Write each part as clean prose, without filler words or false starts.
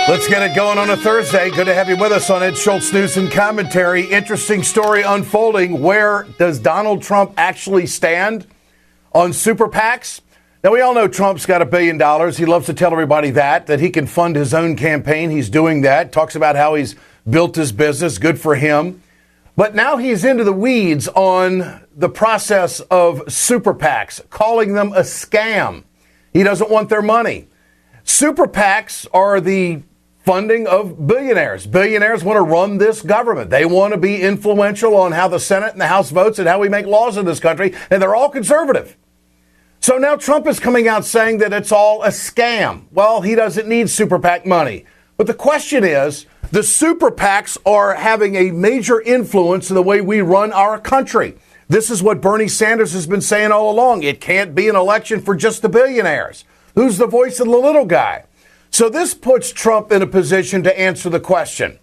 Let's get it going on a Thursday. Good to have you with us on Ed Schultz News and Commentary. Interesting story unfolding. Where does Donald Trump actually stand on super PACs? Now, we all know Trump's got $1 billion. He loves to tell everybody that he can fund his own campaign. He's doing that. Talks about how he's built his business. Good for him. But now he's into the weeds on the process of super PACs, calling them a scam. He doesn't want their money. Super PACs are the funding of billionaires. Billionaires want to run this government. They want to be influential on how the Senate and the House votes and how we make laws in this country. And they're all conservative. So now Trump is coming out saying that it's all a scam. Well, he doesn't need super PAC money. But the question is, the super PACs are having a major influence in the way we run our country. This is what Bernie Sanders has been saying all along. It can't be an election for just the billionaires. Who's the voice of the little guy? So this puts Trump in a position to answer the question.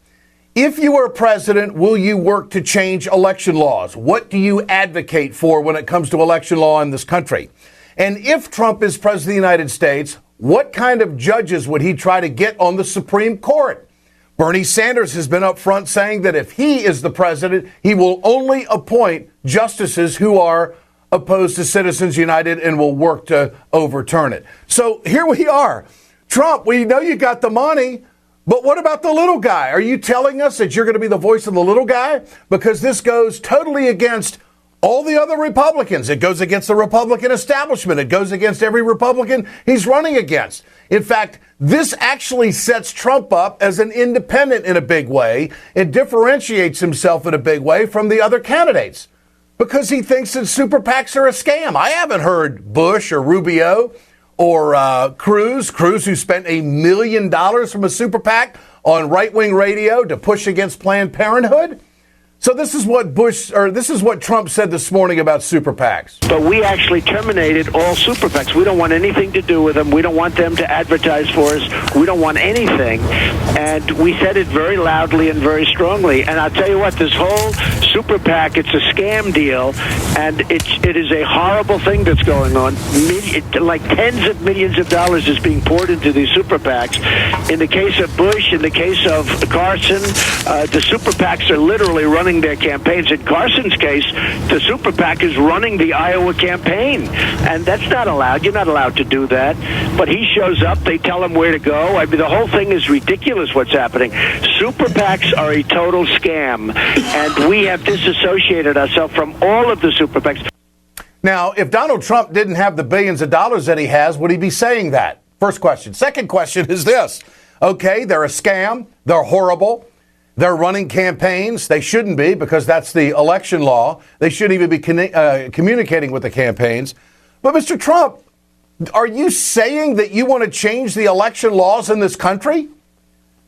If you were president, will you work to change election laws? What do you advocate for when it comes to election law in this country? And if Trump is president of the United States, what kind of judges would he try to get on the Supreme Court? Bernie Sanders has been up front saying that if he is the president, he will only appoint justices who are opposed to Citizens United and will work to overturn it. So here we are. Trump, we know you got the money, but what about the little guy? Are you telling us that you're going to be the voice of the little guy? Because this goes totally against all the other Republicans. It goes against the Republican establishment. It goes against every Republican he's running against. In fact, this actually sets Trump up as an independent in a big way. It differentiates himself in a big way from the other candidates because he thinks that super PACs are a scam. I haven't heard Bush or Rubio or Cruz, who spent $1 million from a super PAC on right-wing radio to push against Planned Parenthood. So this is what Trump said this morning about super PACs. But we actually terminated all super PACs. We don't want anything to do with them. We don't want them to advertise for us. We don't want anything. And we said it very loudly and very strongly. And I'll tell you what, this whole super PAC, it's a scam deal, and it is a horrible thing that's going on. Like tens of millions of dollars is being poured into these super PACs. In the case of Bush, in the case of Carson, the super PACs are literally running their campaigns. In Carson's case, the super PAC is running the Iowa campaign, and that's not allowed. You're not allowed to do that. But he shows up, they tell him where to go. I mean, the whole thing is ridiculous what's happening. Super PACs are a total scam, and we have disassociated ourselves from all of the super PACs. Now, if Donald Trump didn't have the billions of dollars that he has, would he be saying that? First question. Second question is this. Okay, they're a scam. They're horrible. They're running campaigns. They shouldn't be, because that's the election law. They shouldn't even be communicating with the campaigns. But Mr. Trump, are you saying that you want to change the election laws in this country?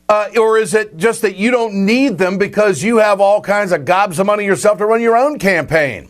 Or is it just that you don't need them because you have all kinds of gobs of money yourself to run your own campaign?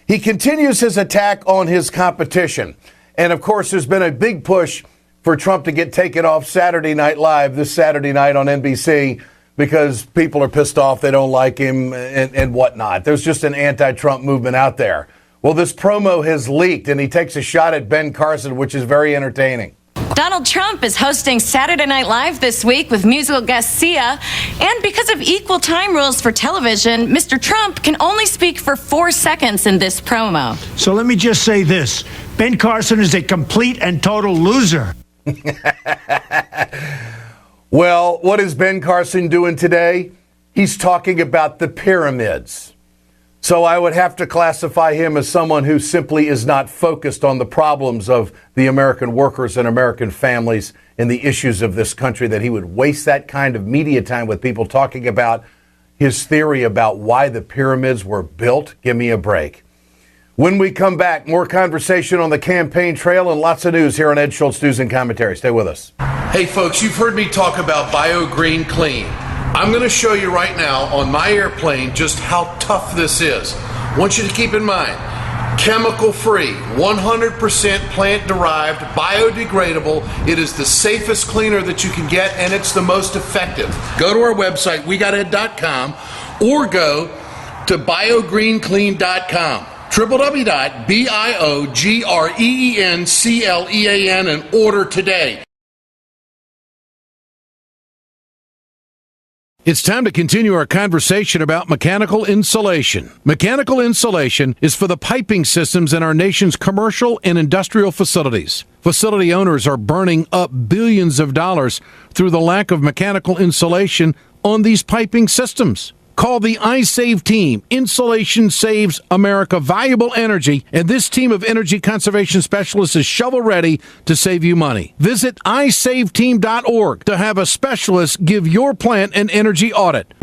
He continues his attack on his competition. And, of course, there's been a big push for Trump to get taken off Saturday Night Live this Saturday night on NBC, because people are pissed off, they don't like him and whatnot. There's just an anti-Trump movement out there. Well, this promo has leaked, and he takes a shot at Ben Carson, which is very entertaining. Donald Trump is hosting Saturday Night Live this week with musical guest Sia. And because of equal time rules for television, Mr. Trump can only speak for 4 seconds in this promo. So let me just say this. Ben Carson is a complete and total loser. Well, what is Ben Carson doing today? He's talking about the pyramids. So I would have to classify him as someone who simply is not focused on the problems of the American workers and American families and the issues of this country, that he would waste that kind of media time with people talking about his theory about why the pyramids were built. Give me a break. When we come back, more conversation on the campaign trail and lots of news here on Ed Schultz News and Commentary. Stay with us. Hey, folks, you've heard me talk about Bio Green Clean. I'm going to show you right now on my airplane just how tough this is. I want you to keep in mind, chemical-free, 100% plant-derived, biodegradable. It is the safest cleaner that you can get, and it's the most effective. Go to our website, wegoted.com, or go to biogreenclean.com. www.biogreenclean and order today. It's time to continue our conversation about mechanical insulation. Mechanical insulation is for the piping systems in our nation's commercial and industrial facilities. Facility owners are burning up billions of dollars through the lack of mechanical insulation on these piping systems. Call the iSave team. Insulation saves America valuable energy, and this team of energy conservation specialists is shovel-ready to save you money. Visit iSaveTeam.org to have a specialist give your plant an energy audit.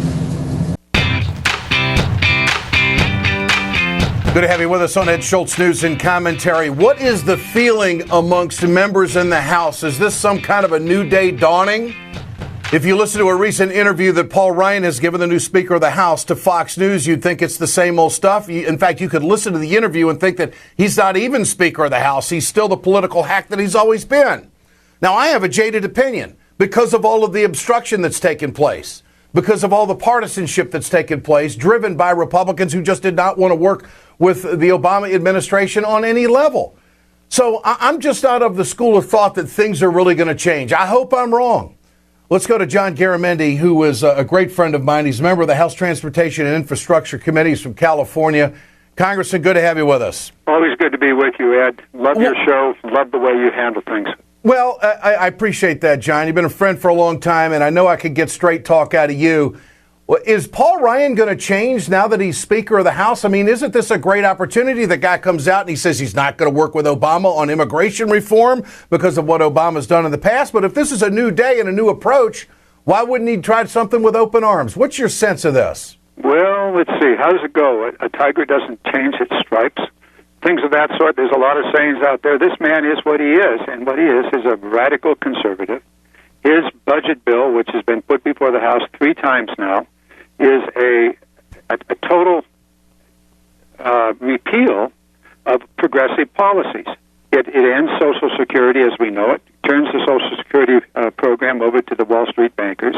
Good to have you with us on Ed Schultz News and Commentary. What is the feeling amongst members in the House? Is this some kind of a new day dawning? If you listen to a recent interview that Paul Ryan has given, the new Speaker of the House, to Fox News, you'd think it's the same old stuff. In fact, you could listen to the interview and think that he's not even Speaker of the House. He's still the political hack that he's always been. Now, I have a jaded opinion because of all of the obstruction that's taken place, because of all the partisanship that's taken place, driven by Republicans who just did not want to work with the Obama administration on any level. So I'm just out of the school of thought that things are really going to change. I hope I'm wrong. Let's go to John Garamendi, who is a great friend of mine. He's a member of the House Transportation and Infrastructure Committees from California. Congressman, good to have you with us. Always good to be with you, Ed. Love your show. Love the way you handle things. Well, I appreciate that, John. You've been a friend for a long time, and I know I could get straight talk out of you. Is Paul Ryan going to change now that he's Speaker of the House? I mean, isn't this a great opportunity? The guy comes out and he says he's not going to work with Obama on immigration reform because of what Obama's done in the past. But if this is a new day and a new approach, why wouldn't he try something with open arms? What's your sense of this? Well, let's see. How does it go? A tiger doesn't change its stripes. Things of that sort. There's a lot of sayings out there. This man is what he is, and what he is a radical conservative. His budget bill, which has been put before the House 3 times now, is a total repeal of progressive policies. It ends Social Security as we know it, turns the Social Security program over to the Wall Street bankers,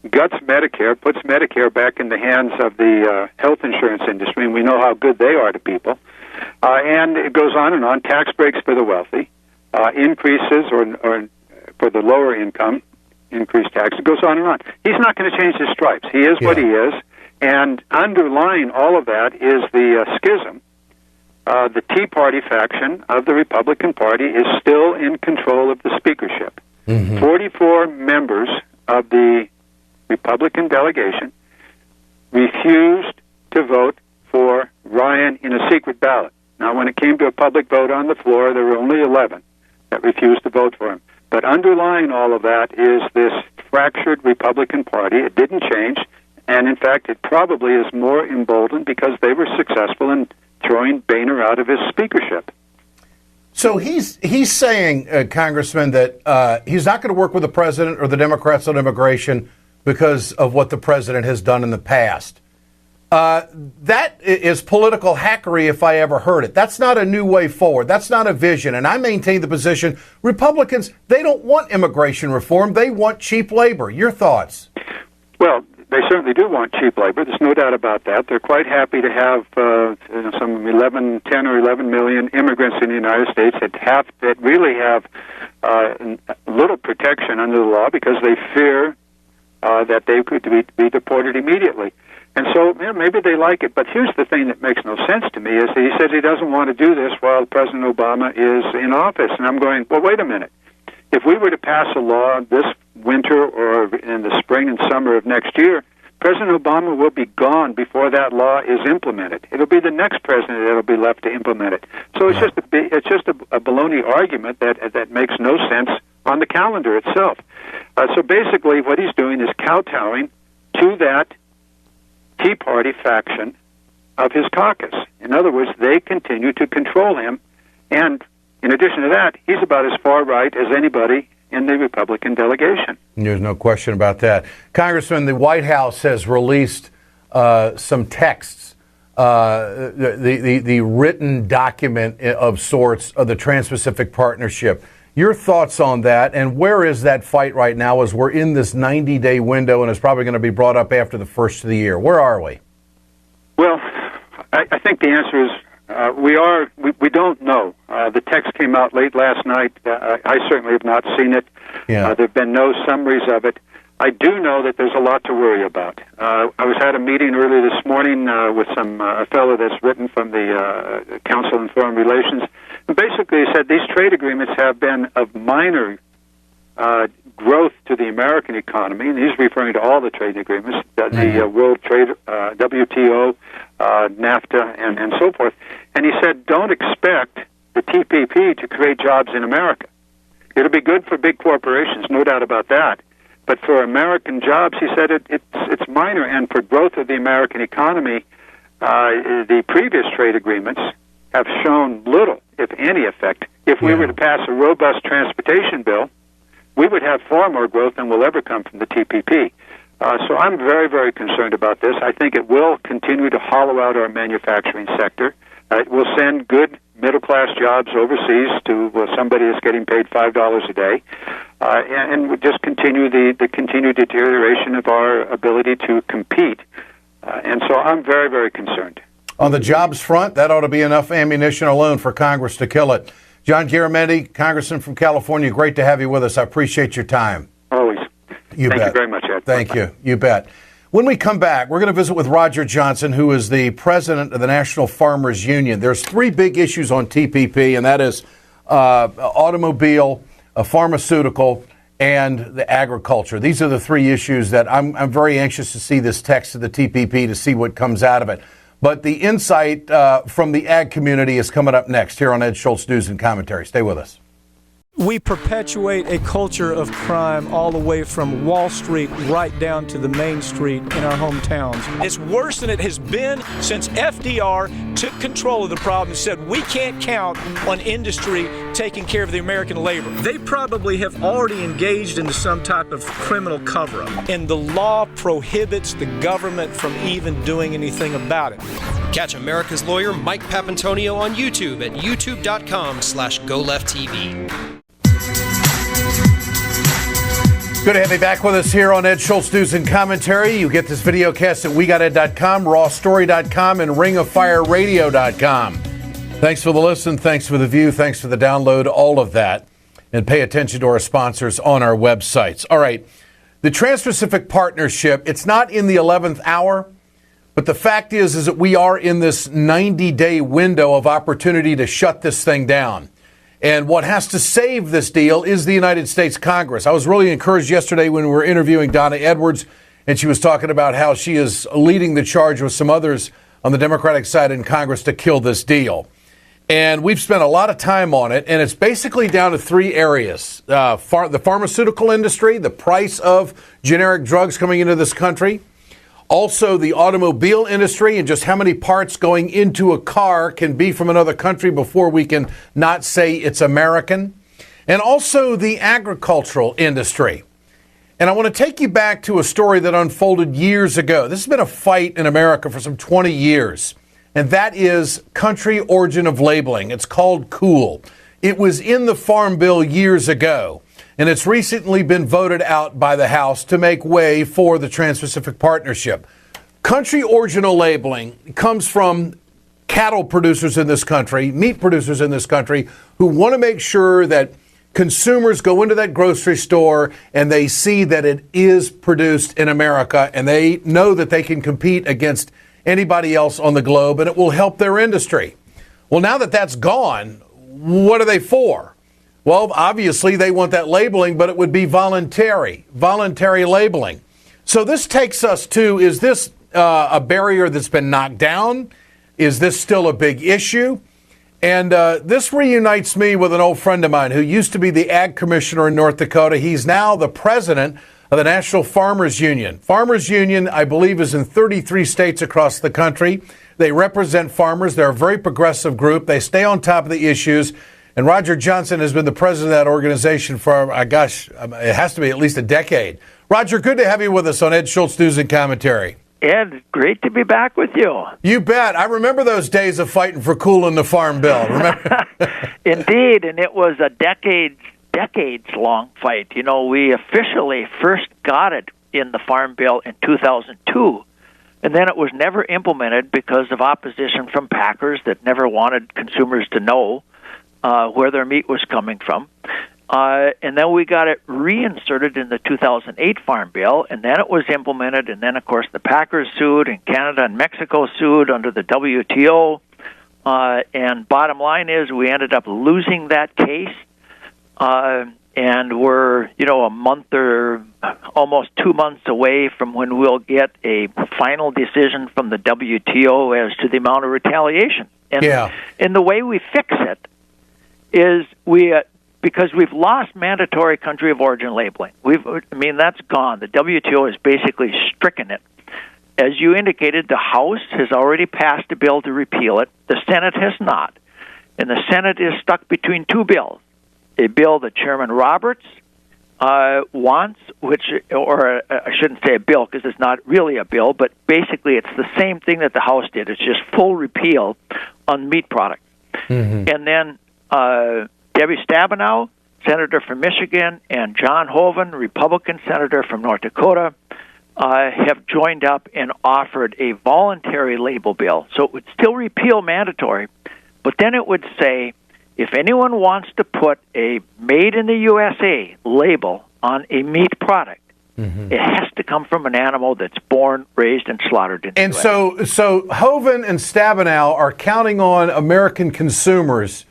guts Medicare, puts Medicare back in the hands of the health insurance industry, and we know how good they are to people. And it goes on and on. Tax breaks for the wealthy, increases or for the lower income, increased tax. It goes on and on. He's not going to change his stripes. He is what he is, and underlying all of that is the schism. The Tea Party faction of the Republican Party is still in control of the speakership. 44 members of the Republican delegation refused to vote for Ryan in a secret ballot. Now, when it came to a public vote on the floor, there were only 11 that refused to vote for him. But underlying all of that is this fractured Republican Party. It didn't change, and in fact, it probably is more emboldened because they were successful in throwing Boehner out of his speakership. So he's saying, Congressman, that he's not going to work with the president or the Democrats on immigration because of what the president has done in the past. That is political hackery if I ever heard it. That's not a new way forward. That's not a vision. And I maintain the position, Republicans, they don't want immigration reform. They want cheap labor. Your thoughts? Well, they certainly do want cheap labor. There's no doubt about that. They're quite happy to have some 10 or 11 million immigrants in the United States that really have little protection under the law because they fear that they could be deported immediately. And so maybe they like it. But here's the thing that makes no sense to me is that he says he doesn't want to do this while President Obama is in office. And I'm going, well, wait a minute. If we were to pass a law this winter or in the spring and summer of next year, President Obama will be gone before that law is implemented. It'll be the next president that will be left to implement it. So it's just a baloney argument that makes no sense on the calendar itself. So basically what he's doing is kowtowing to that Tea Party faction of his caucus. In other words, they continue to control him, and in addition to that, he's about as far right as anybody in the Republican delegation. There's no question about that. Congressman, the White House has released some texts, the written document of sorts of the Trans-Pacific Partnership. Your thoughts on that, and where is that fight right now as we're in this 90-day window and it's probably going to be brought up after the first of the year? Where are we? Well, I think the answer is we don't know. The text came out late last night. I certainly have not seen it. Yeah. There have been no summaries of it. I do know that there's a lot to worry about. I was at a meeting earlier this morning with a fellow that's written from the Council on Foreign Relations. And basically, he said these trade agreements have been of minor growth to the American economy, and he's referring to all the trade agreements, the World Trade, WTO, NAFTA, and so forth. And he said, don't expect the TPP to create jobs in America. It'll be good for big corporations, no doubt about that. But for American jobs, he said it's minor, and for growth of the American economy, the previous trade agreements have shown little, if any, effect. If we were to pass a robust transportation bill, we would have far more growth than will ever come from the TPP. So I'm very, very concerned about this. I think it will continue to hollow out our manufacturing sector. It will send good middle-class jobs overseas to somebody that's getting paid $5 a day, and would just continue the continued deterioration of our ability to compete. And so I'm very, very concerned. On the jobs front, that ought to be enough ammunition alone for Congress to kill it. John Garamendi, Congressman from California, great to have you with us. I appreciate your time. Always. Thank you very much, Ed. Thank Bye-bye. you. You bet. When we come back, we're going to visit with Roger Johnson, who is the president of the National Farmers Union. There's three big issues on TPP, and that is automobile, pharmaceutical, and the agriculture. These are the three issues that I'm very anxious to see this text of the TPP to see what comes out of it. But the insight from the ag community is coming up next here on Ed Schultz News and Commentary. Stay with us. We perpetuate a culture of crime all the way from Wall Street right down to the main street in our hometowns. It's worse than it has been since FDR took control of the problem and said we can't count on industry taking care of the American labor. They probably have already engaged into some type of criminal cover-up, and the law prohibits the government from even doing anything about it. Catch America's lawyer Mike Papantonio on YouTube at youtube.com/GoLeftTV. Good to have you back with us here on Ed Schultz News and Commentary. You get this video cast at WeGotEd.com, RawStory.com, and RingOfFireRadio.com. Thanks for the listen. Thanks for the view. Thanks for the download. All of that. And pay attention to our sponsors on our websites. All right. The Trans-Pacific Partnership, it's not in the 11th hour, but the fact is that we are in this 90-day window of opportunity to shut this thing down. And what has to save this deal is the United States Congress. I was really encouraged yesterday when we were interviewing Donna Edwards, and she was talking about how she is leading the charge with some others on the Democratic side in Congress to kill this deal. And we've spent a lot of time on it, and it's basically down to three areas. The pharmaceutical industry, the price of generic drugs coming into this country, also the automobile industry and just how many parts going into a car can be from another country before we can not say it's American, and also the agricultural industry. And I want to take you back to a story that unfolded years ago. This has been a fight in America for some 20 years, and that is country origin of labeling. It's called COOL. It was in the Farm Bill years ago, and it's recently been voted out by the House to make way for the Trans-Pacific Partnership. Country original labeling comes from cattle producers in this country, meat producers in this country, who want to make sure that consumers go into that grocery store and they see that it is produced in America, and they know that they can compete against anybody else on the globe, and it will help their industry. Well, now that that's gone, what are they for? Well, obviously, they want that labeling, but it would be voluntary labeling. So this takes us to, is this a barrier that's been knocked down? Is this still a big issue? And this reunites me with an old friend of mine who used to be the ag commissioner in North Dakota. He's now the president of the National Farmers Union. Farmers Union, I believe, is in 33 states across the country. They represent farmers. They're a very progressive group. They stay on top of the issues. And Roger Johnson has been the president of that organization for, it has to be at least a decade. Roger, good to have you with us on Ed Schultz News and Commentary. Ed, great to be back with you. You bet. I remember those days of fighting for COOL in the Farm Bill. Remember? Indeed, and it was a decades-long fight. You know, we officially first got it in the Farm Bill in 2002, and then it was never implemented because of opposition from packers that never wanted consumers to know where their meat was coming from. And then we got it reinserted in the 2008 Farm Bill, and then it was implemented, and then, of course, the Packers sued, and Canada and Mexico sued under the WTO. And bottom line is we ended up losing that case, and we're, a month or almost 2 months away from when we'll get a final decision from the WTO as to the amount of retaliation. And the way we fix it is because we've lost mandatory country of origin labeling. That's gone. The WTO has basically stricken it. As you indicated, the House has already passed a bill to repeal it. The Senate has not. And the Senate is stuck between two bills. A bill that Chairman Roberts wants, I shouldn't say a bill because it's not really a bill, but basically it's the same thing that the House did. It's just full repeal on meat products. Mm-hmm. And then Debbie Stabenow, Senator from Michigan, and John Hoeven, Republican Senator from North Dakota, have joined up and offered a voluntary label bill. So it would still repeal mandatory, but then it would say if anyone wants to put a made in the USA label on a meat product, it has to come from an animal that's born, raised, and slaughtered in the US. So Hoeven and Stabenow are counting on American consumers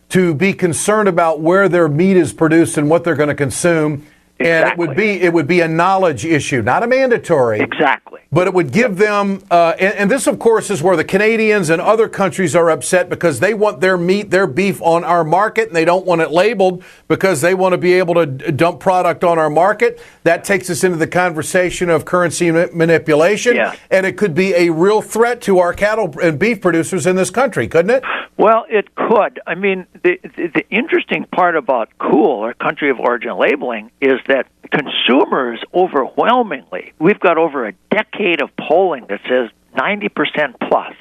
to be concerned about where their meat is produced and what they're going to consume. Exactly. And it would be a knowledge issue, not a mandatory. Exactly. But it would give them, and this, of course, is where the Canadians and other countries are upset because they want their meat, their beef on our market, and they don't want it labeled because they want to be able to dump product on our market. That takes us into the conversation of currency manipulation, and it could be a real threat to our cattle and beef producers in this country, couldn't it? Well, it could. I mean, the interesting part about COOL, or country of origin labeling, is that consumers overwhelmingly, we've got over a decade of polling that says 90% plus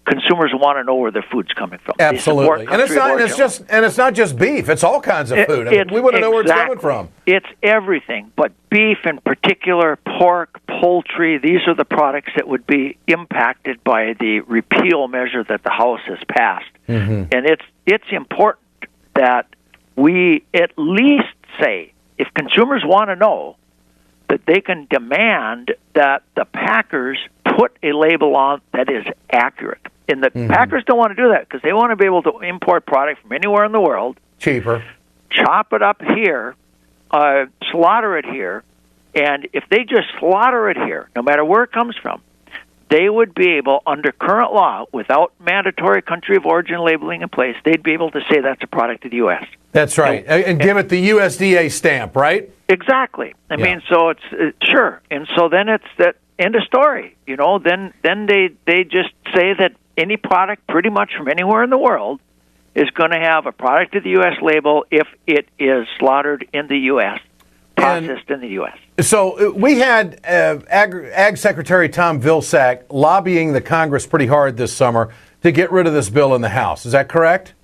consumers want to know where their food's coming from. Absolutely. And it's not just beef, it's all kinds of food. We want to know where it's coming from. It's everything, but beef in particular, pork, poultry, these are the products that would be impacted by the repeal measure that the House has passed. Mm-hmm. And it's important that we at least say, if consumers want to know, that they can demand that the packers put a label on that is accurate. And the packers don't want to do that because they want to be able to import product from anywhere in the world. Cheaper. Chop it up here, slaughter it here, and if they just slaughter it here, no matter where it comes from, they would be able, under current law, without mandatory country of origin labeling in place, they'd be able to say that's a product of the U.S. That's right, and give it the USDA stamp, right? Exactly. I mean, so it's sure, and so then it's that end of story. Then they just say that any product, pretty much from anywhere in the world, is going to have a product of the U.S. label if it is slaughtered in the U.S., processed in the U.S. So we had Ag Secretary Tom Vilsack lobbying the Congress pretty hard this summer to get rid of this bill in the House. Is that correct?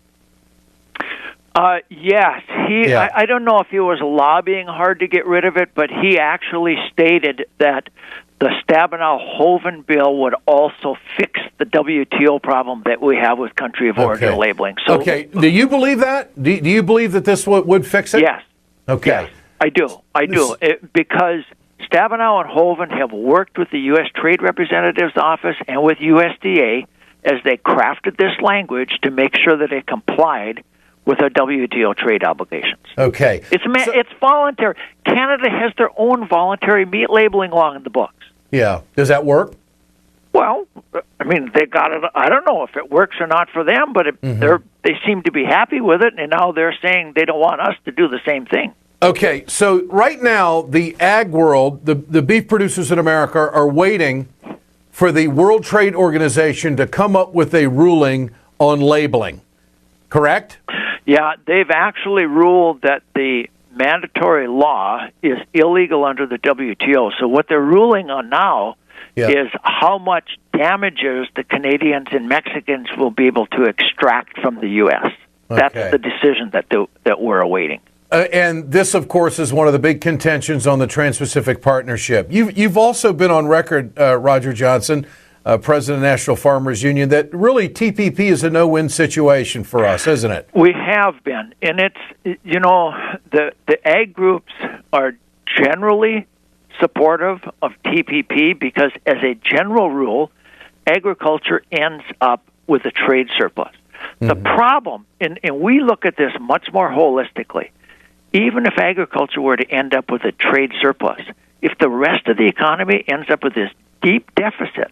Yes. I don't know if he was lobbying hard to get rid of it, but he actually stated that the Stabenow-Hoeven bill would also fix the WTO problem that we have with country of origin labeling. So, do you believe that? Do you believe that this would fix it? Yes. Okay. Yes, I do. Because Stabenow and Hoeven have worked with the U.S. Trade Representative's Office and with USDA as they crafted this language to make sure that it complied with our WTO trade obligations. Okay. It's voluntary. Canada has their own voluntary meat labeling law in the books. Yeah. Does that work? Well, I mean, they got it. I don't know if it works or not for them, but they seem to be happy with it, and now they're saying they don't want us to do the same thing. Okay, so right now, the ag world, the beef producers in America are waiting for the World Trade Organization to come up with a ruling on labeling, correct? Yeah, they've actually ruled that the mandatory law is illegal under the WTO. So what they're ruling on now is how much damages the Canadians and Mexicans will be able to extract from the U.S. That's the decision that we're awaiting. And this, of course, is one of the big contentions on the Trans-Pacific Partnership. You've also been on record, Roger Johnson, president of the National Farmers Union, that really TPP is a no-win situation for us, isn't it? We have been, and it's, the ag groups are generally supportive of TPP because, as a general rule, agriculture ends up with a trade surplus. The problem, and we look at this much more holistically, even if agriculture were to end up with a trade surplus, if the rest of the economy ends up with this deep deficit,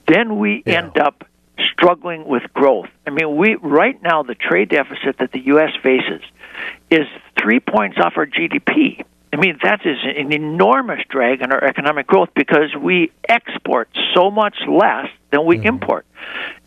then we end up struggling with growth. I mean, right now, the trade deficit that the U.S. faces is 3 points off our GDP. I mean, that is an enormous drag on our economic growth because we export so much less than we import.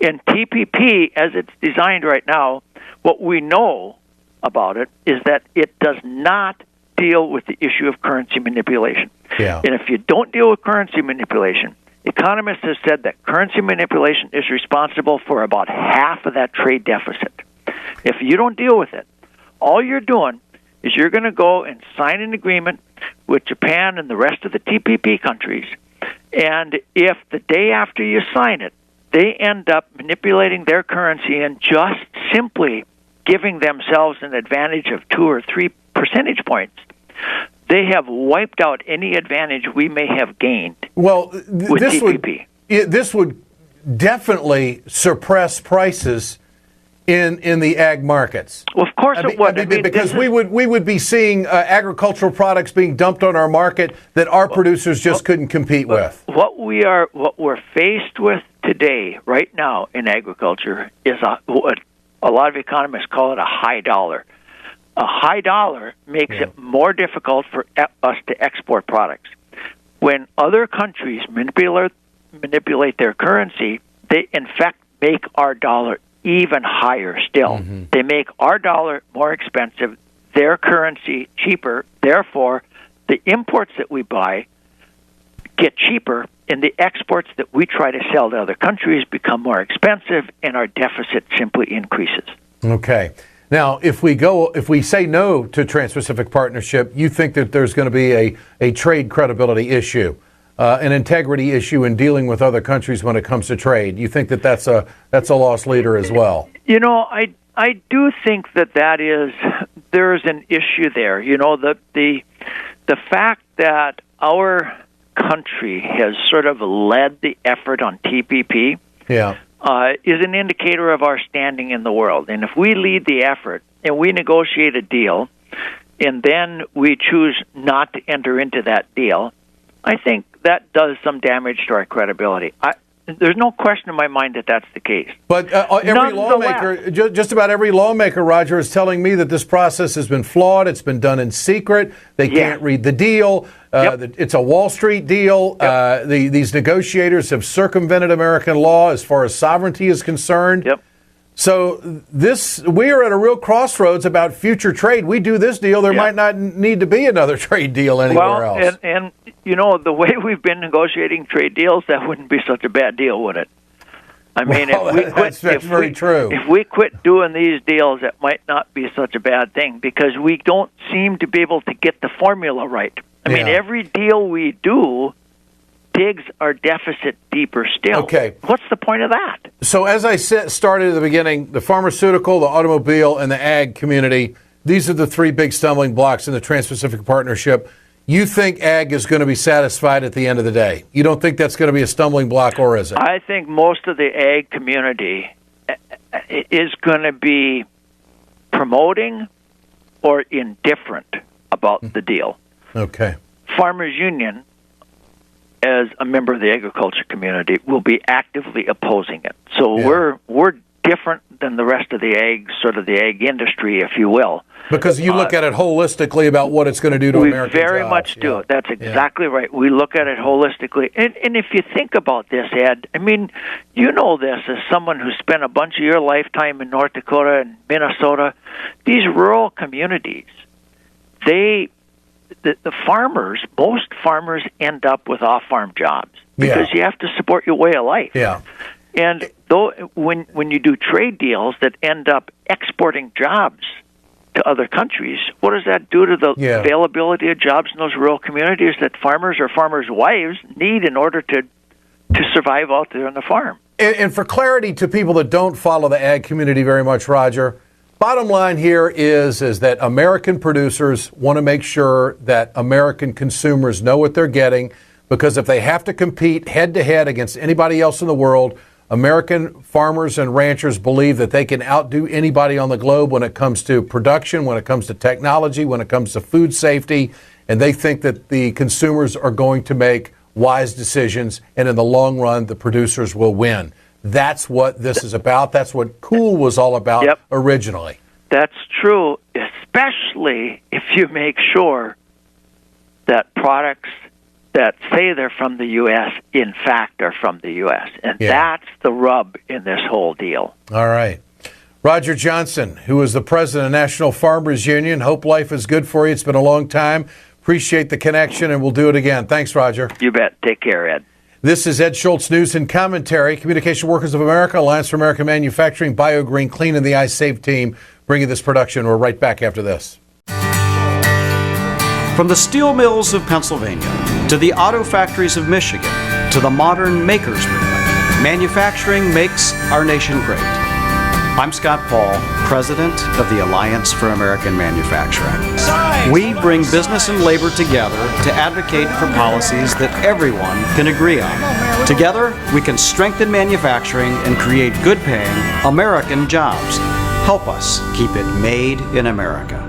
In TPP, as it's designed right now, what we know about it is that it does not deal with the issue of currency manipulation. Yeah. And if you don't deal with currency manipulation, economists have said that currency manipulation is responsible for about half of that trade deficit. If you don't deal with it, all you're doing is you're going to go and sign an agreement with Japan and the rest of the TPP countries, and if the day after you sign it, they end up manipulating their currency and just simply giving themselves an advantage of 2 or 3 percentage points, they have wiped out any advantage we may have gained. Well, with this TPP. this would definitely suppress prices in the ag markets. Well, of course it would. Because we would be seeing agricultural products being dumped on our market that our producers just couldn't compete with. What we're faced with today, right now in agriculture, is what a lot of economists call it a high dollar. A high dollar makes it more difficult for us to export products. When other countries manipulate their currency, they in fact make our dollar even higher still. They make our dollar more expensive, their currency cheaper. Therefore, the imports that we buy get cheaper, and the exports that we try to sell to other countries become more expensive, and our deficit simply increases. Okay. Now, if we say no to Trans-Pacific Partnership, you think that there's going to be a trade credibility issue, an integrity issue in dealing with other countries when it comes to trade. You think that that's a lost leader as well? I do think that there's an issue there. The fact that our country has sort of led the effort on TPP is an indicator of our standing in the world. And if we lead the effort and we negotiate a deal and then we choose not to enter into that deal, I think that does some damage to our credibility. There's no question in my mind that that's the case. But every lawmaker, just about every lawmaker, Roger, is telling me that this process has been flawed. It's been done in secret. They can't read the deal. It's a Wall Street deal. These negotiators have circumvented American law as far as sovereignty is concerned. So we are at a real crossroads about future trade. We do this deal, there might not need to be another trade deal anywhere else. And the way we've been negotiating trade deals, that wouldn't be such a bad deal, would it? I mean, that's very true. If we quit doing these deals, it might not be such a bad thing because we don't seem to be able to get the formula right. I mean, every deal we do digs our deficit deeper still. Okay. What's the point of that? So as I started at the beginning, the pharmaceutical, the automobile, and the ag community, these are the 3 big stumbling blocks in the Trans-Pacific Partnership. You think ag is going to be satisfied at the end of the day? You don't think that's going to be a stumbling block, or is it? I think most of the ag community is going to be promoting or indifferent about the deal. Okay. Farmers Union, as a member of the agriculture community, will be actively opposing it. So we're different than the rest of the ag industry, if you will. Because you look at it holistically about what it's going to do to American jobs. We very much do. That's exactly right. We look at it holistically. And if you think about this, Ed, I mean, you know this as someone who spent a bunch of your lifetime in North Dakota and Minnesota. These rural communities, the farmers, most farmers end up with off-farm jobs because you have to support your way of life. Yeah. And when you do trade deals that end up exporting jobs to other countries, what does that do to the availability of jobs in those rural communities that farmers or farmers' wives need in order to to survive out there on the farm. And for clarity to people that don't follow the ag community very much, Roger, bottom line here is that American producers want to make sure that American consumers know what they're getting, because if they have to compete head-to-head against anybody else in the world, American farmers and ranchers believe that they can outdo anybody on the globe when it comes to production, when it comes to technology, when it comes to food safety, and they think that the consumers are going to make wise decisions, and in the long run, the producers will win. That's what this is about. That's what Cool was all about originally. That's true, especially if you make sure that products that say they're from the U.S., in fact, are from the U.S. And that's the rub in this whole deal. All right. Roger Johnson, who is the president of National Farmers Union. Hope life is good for you. It's been a long time. Appreciate the connection, and we'll do it again. Thanks, Roger. You bet. Take care, Ed. This is Ed Schultz, News and Commentary. Communication Workers of America, Alliance for American Manufacturing, BioGreen Clean, and the iSave team bringing this production. We're right back after this. From the steel mills of Pennsylvania to the auto factories of Michigan to the modern makers movement, manufacturing makes our nation great. I'm Scott Paul, president of the Alliance for American Manufacturing. We bring business and labor together to advocate for policies that everyone can agree on. Together, we can strengthen manufacturing and create good-paying American jobs. Help us keep it made in America.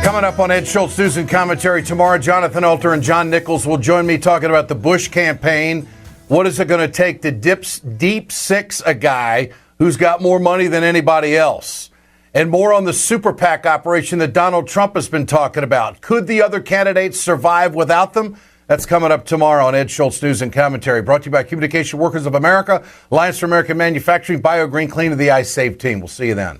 Coming up on Ed Schultz News and Commentary tomorrow, Jonathan Alter and John Nichols will join me talking about the Bush campaign. What is it going to take to deep six a guy who's got more money than anybody else? And more on the Super PAC operation that Donald Trump has been talking about. Could the other candidates survive without them? That's coming up tomorrow on Ed Schultz News and Commentary. Brought to you by Communication Workers of America, Alliance for American Manufacturing, BioGreen Clean, and the iSave team. We'll see you then.